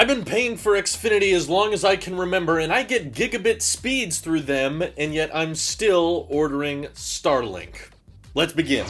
I've been paying for Xfinity as long as I can remember, and I get gigabit speeds through them, and yet I'm still ordering StarLink. Let's begin.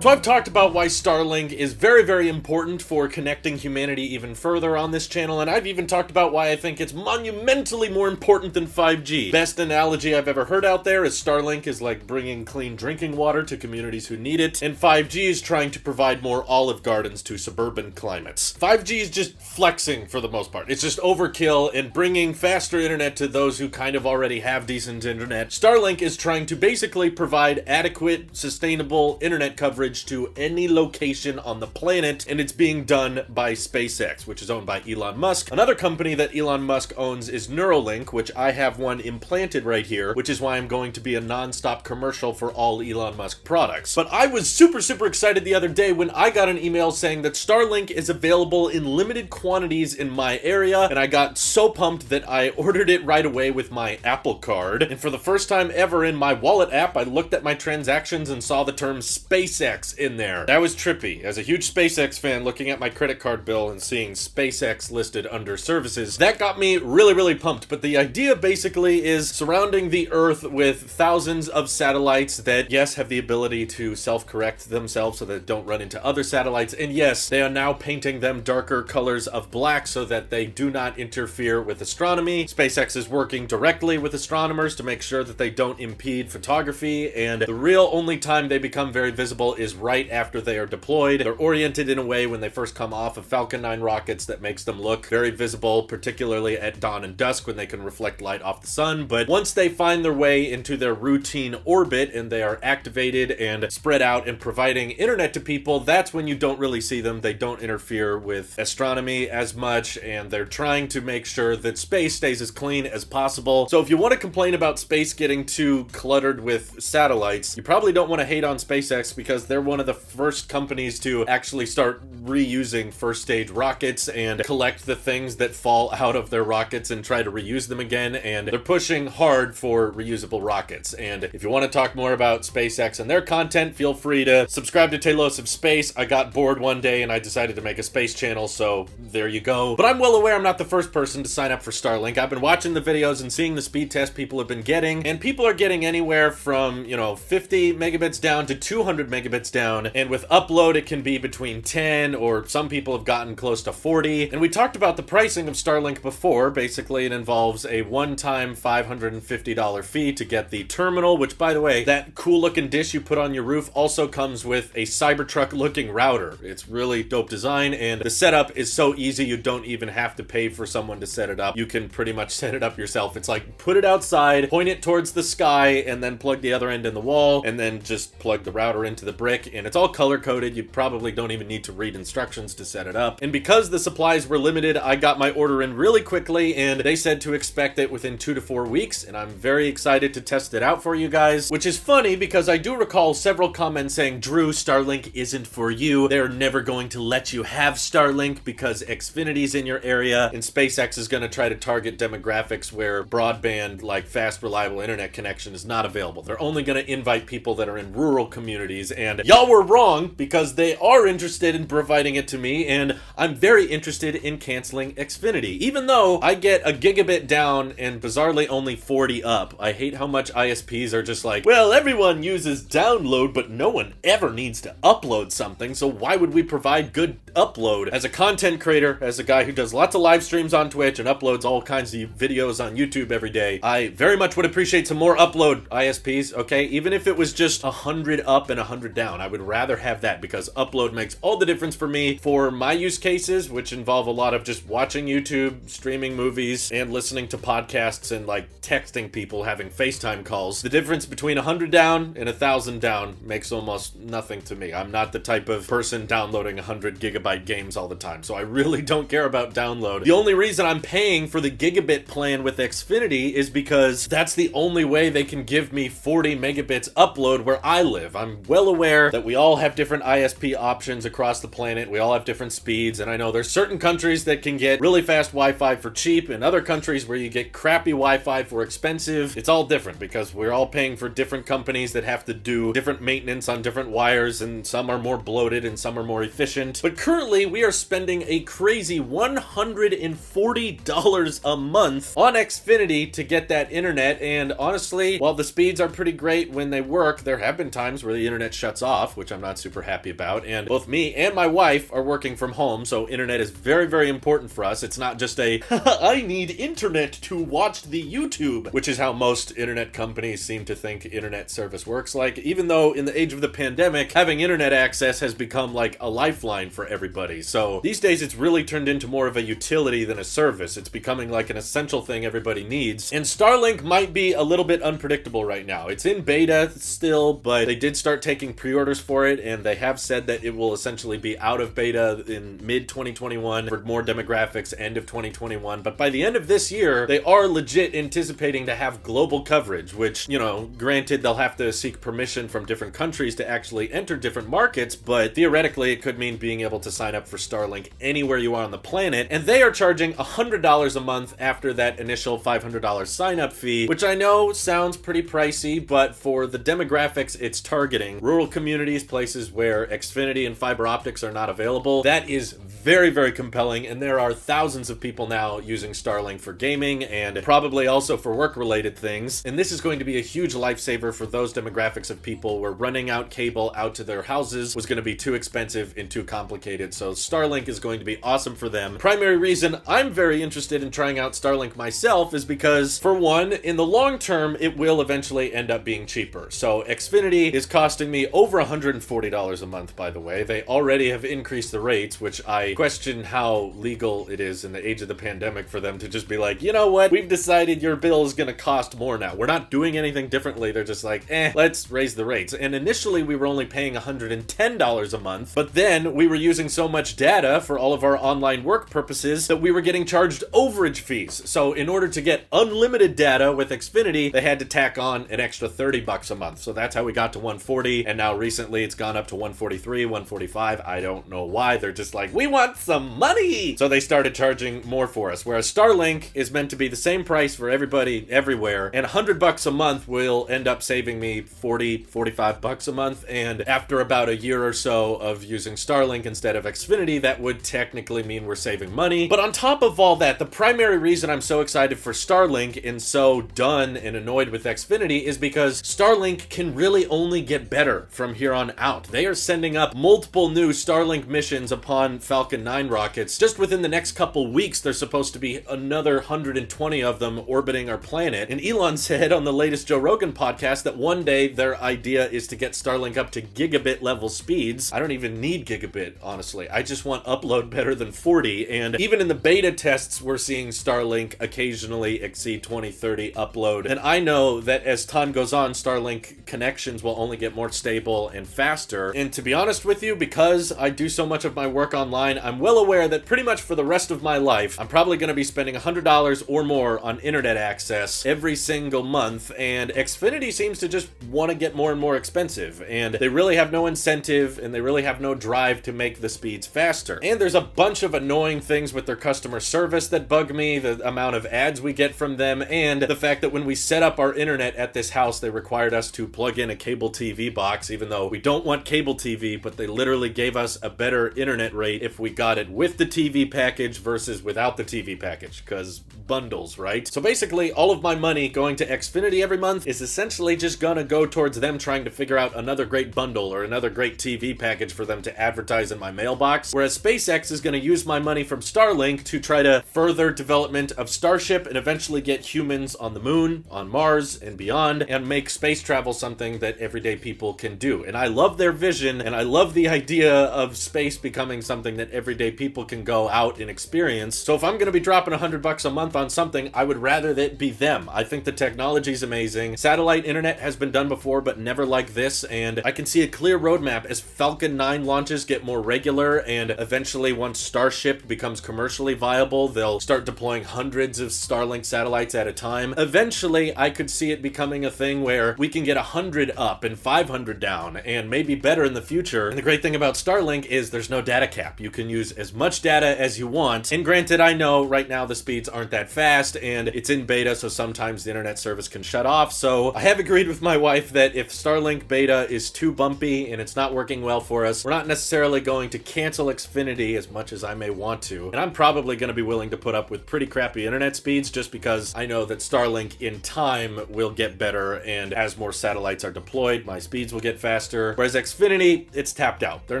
So I've talked about why StarLink is very, very important for connecting humanity even further on this channel, and I've even talked about why I think it's monumentally more important than 5G. Best analogy I've ever heard out there is Starlink is like bringing clean drinking water to communities who need it, and 5G is trying to provide more olive gardens to suburban climates. 5G is just flexing for the most part. It's just overkill and bringing faster internet to those who kind of already have decent internet. StarLink is trying to basically provide adequate, sustainable internet coverage to any location on the planet, and it's being done by SpaceX, which is owned by Elon Musk. Another company that Elon Musk owns is Neuralink, which I have one implanted right here, which is why I'm going to be a non-stop commercial for all Elon Musk products. But I was super excited the other day when I got an email saying that StarLink is available in limited quantities in my area, and I got so pumped that I ordered it right away with my Apple Card. And for the first time ever in my wallet app, I looked at my transactions and saw the term SpaceX in there. That was trippy. As a huge SpaceX fan, looking at my credit card bill and seeing SpaceX listed under services, that got me really pumped. But the idea basically is surrounding the Earth with thousands of satellites that, yes, have the ability to self-correct themselves so that they don't run into other satellites, and yes, they are now painting them darker colors of black so that they do not interfere with astronomy. SpaceX is working directly with astronomers to make sure that they don't impede photography, and the real only time they become very visible is right after they are deployed. They're oriented in a way when they first come off of Falcon 9 rockets that makes them look very visible, particularly at dawn and dusk when they can reflect light off the sun. But once they find their way into their routine orbit and they are activated and spread out and providing internet to people, that's when you don't really see them. They don't interfere with astronomy as much, and they're trying to make sure that space stays as clean as possible. So if you want to complain about space getting too cluttered with satellites, you probably don't want to hate on SpaceX because they're one of the first companies to actually start reusing first stage rockets and collect the things that fall out of their rockets and try to reuse them again, and they're pushing hard for reusable rockets. And if you want to talk more about SpaceX and their content, feel free to subscribe to Tailosive Space. I got bored one day and I decided to make a space channel, so there you go. But I'm well aware I'm not the first person to sign up for StarLink. I've been watching the videos and seeing the speed test people have been getting, and people are getting anywhere from, 50 megabits down to 200 megabits down, and with upload it can be between 10 or some people have gotten close to 40. And we talked about the pricing of StarLink before. Basically it involves a one-time $550 fee to get the terminal, which, by the way, that cool looking dish you put on your roof also comes with a Cybertruck looking router. It's really dope design, and the setup is so easy you don't even have to pay for someone to set it up. You can pretty much set it up yourself. It's like put it outside, point it towards the sky, and then plug the other end in the wall, and then just plug the router into the brick, and it's all color-coded. You probably don't even need to read instructions to set it up. And because the supplies were limited, I got my order in really quickly, and they said to expect it within 2 to 4 weeks, and I'm very excited to test it out for you guys, which is funny because I do recall several comments saying, Drew, StarLink isn't for you. They're never going to let you have StarLink because Xfinity's in your area, and SpaceX is going to try to target demographics where broadband, like fast, reliable internet connection, is not available. They're only going to invite people that are in rural communities, and y'all were wrong because they are interested in providing it to me, and I'm very interested in canceling Xfinity. Even though I get a gigabit down and bizarrely only 40 up, I hate how much ISPs are just like, well, everyone uses download, but no one ever needs to upload something, so why would we provide good upload? As a content creator, as a guy who does lots of live streams on Twitch and uploads all kinds of videos on YouTube every day, I very much would appreciate some more upload ISPs, okay? Even if it was just 100 up and 100 down, I would rather have that because upload makes all the difference for me. For my use cases, which involve a lot of just watching YouTube, streaming movies, and listening to podcasts and like texting people, having FaceTime calls, the difference between 100 down and 1,000 down makes almost nothing to me. I'm not the type of person downloading 100 gigabyte games all the time, so I really don't care about download. The only reason I'm paying for the gigabit plan with Xfinity is because that's the only way they can give me 40 megabits upload where I live. I'm well aware aware that we all have different ISP options across the planet. We all have different speeds, and I know there's certain countries that can get really fast Wi-Fi for cheap, and other countries where you get crappy Wi-Fi for expensive. It's all different because we're all paying for different companies that have to do different maintenance on different wires, and some are more bloated and some are more efficient. But currently, we are spending a crazy $140 a month on Xfinity to get that internet, and honestly, while the speeds are pretty great when they work, there have been times where the internet shuts off, which I'm not super happy about, and both me and my wife are working from home, so internet is very, very important for us. It's not just a, I need internet to watch the YouTube, which is how most internet companies seem to think internet service works. Like, even though in the age of the pandemic, having internet access has become like a lifeline for everybody. So these days it's really turned into more of a utility than a service. It's becoming like an essential thing everybody needs. And Starlink might be a little bit unpredictable right now. It's in beta still, but they did start taking pre-orders for it, and they have said that it will essentially be out of beta in mid-2021 for more demographics, end of 2021. But by the end of this year, they are legit anticipating to have global coverage, which, you know, granted, they'll have to seek permission from different countries to actually enter different markets, but theoretically, it could mean being able to sign up for Starlink anywhere you are on the planet. And they are charging $100 a month after that initial $500 sign-up fee, which I know sounds pretty pricey, but for the demographics it's targeting, rural communities, places where Xfinity and fiber optics are not available, that is very, very compelling. And there are thousands of people now using Starlink for gaming and probably also for work-related things. And this is going to be a huge lifesaver for those demographics of people where running out cable out to their houses was going to be too expensive and too complicated. So Starlink is going to be awesome for them. The primary reason I'm very interested in trying out Starlink myself is because, for one, in the long term, it will eventually end up being cheaper. So Xfinity is costing me over $140 a month, by the way. They already have increased the rates, which I question how legal it is in the age of the pandemic for them to just be like, you know what, we've decided your bill is going to cost more now. We're not doing anything differently. They're just like, let's raise the rates. And initially we were only paying $110 a month, but then we were using so much data for all of our online work purposes that we were getting charged overage fees. So in order to get unlimited data with Xfinity, they had to tack on an extra $30 a month. So that's how we got to $140, and now recently it's gone up to $143, $145. I don't know why. They're just like, we want some money! So they started charging more for us, whereas Starlink is meant to be the same price for everybody everywhere, and $100 a month will end up saving me $45 a month. And after about a year or so of using Starlink instead of Xfinity, that would technically mean we're saving money. But on top of all that, the primary reason I'm so excited for Starlink and so done and annoyed with Xfinity is because Starlink can really only get better from here on out. They are sending up multiple new Starlink missions upon Falcon 9 rockets. Just within the next couple weeks, there's supposed to be another 120 of them orbiting our planet. And Elon said on the latest Joe Rogan podcast that one day their idea is to get Starlink up to gigabit level speeds. I don't even need gigabit, honestly. I just want upload better than 40. And even in the beta tests, we're seeing Starlink occasionally exceed 20-30 upload. And I know that as time goes on, Starlink connections will only get more stable and faster. And to be honest with you, because I do so much of my work online, I'm well aware that pretty much for the rest of my life, I'm probably going to be spending $100 or more on internet access every single month. And Xfinity seems to just want to get more and more expensive. And they really have no incentive, and they really have no drive to make the speeds faster. And there's a bunch of annoying things with their customer service that bug me, the amount of ads we get from them, and the fact that when we set up our internet at this house, they required us to plug in a cable TV box, even though we don't want cable TV, but they literally gave us a better internet rate if we got it with the TV package versus without the TV package, because bundles, right? So basically, all of my money going to Xfinity every month is essentially just gonna go towards them trying to figure out another great bundle or another great TV package for them to advertise in my mailbox, whereas SpaceX is gonna use my money from Starlink to try to further development of Starship and eventually get humans on the moon, on Mars, and beyond, and make space travel something that everyday people can do. And I love their vision, and I love the idea of space becoming something that everyday people can go out and experience. So if I'm going to be dropping $100 a month on something, I would rather that be them. I think the technology's amazing. Satellite internet has been done before, but never like this, and I can see a clear roadmap as Falcon 9 launches get more regular, and eventually once Starship becomes commercially viable, they'll start deploying hundreds of Starlink satellites at a time. Eventually, I could see it becoming a thing where we can get 100 up and 500 down, and maybe better in the future. And the great thing about Starlink is there's no data cap. You can use as much data as you want, and granted, I know right now the speeds aren't that fast, and it's in beta, so sometimes the internet service can shut off. So I have agreed with my wife that if Starlink beta is too bumpy and it's not working well for us, we're not necessarily going to cancel Xfinity as much as I may want to. And I'm probably going to be willing to put up with pretty crappy internet speeds just because I know that Starlink in time will get better, and as more satellites are deployed, my speeds will get faster. Whereas Xfinity, it's tapped out. They're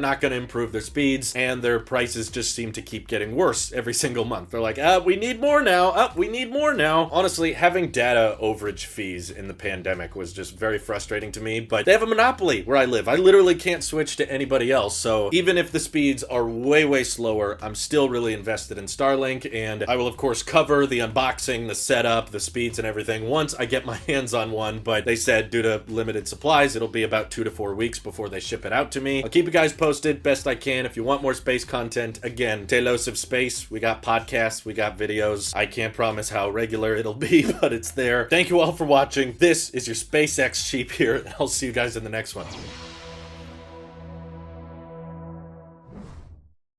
not going to improve their speeds, and their prices just seem to keep getting worse every single month. They're like, we need more now. We need more now. Honestly, having data overage fees in the pandemic was just very frustrating to me, but they have a monopoly where I live. I literally can't switch to anybody else, so even if the speeds are way, way slower, I'm still really invested in Starlink, and I will of course cover the unboxing, the setup, the speeds and everything once I get my hands on one, but they said due to limited supplies, it'll be about 2 to 4 weeks before they ship it out to me. I'll keep you guys posted best I can. If you want more space content, again, Tailosive Space, we got podcasts, we got videos. I can't promise how regular it'll be, but it's there. Thank you all for watching. This is your SpaceX sheep here, and I'll see you guys in the next one.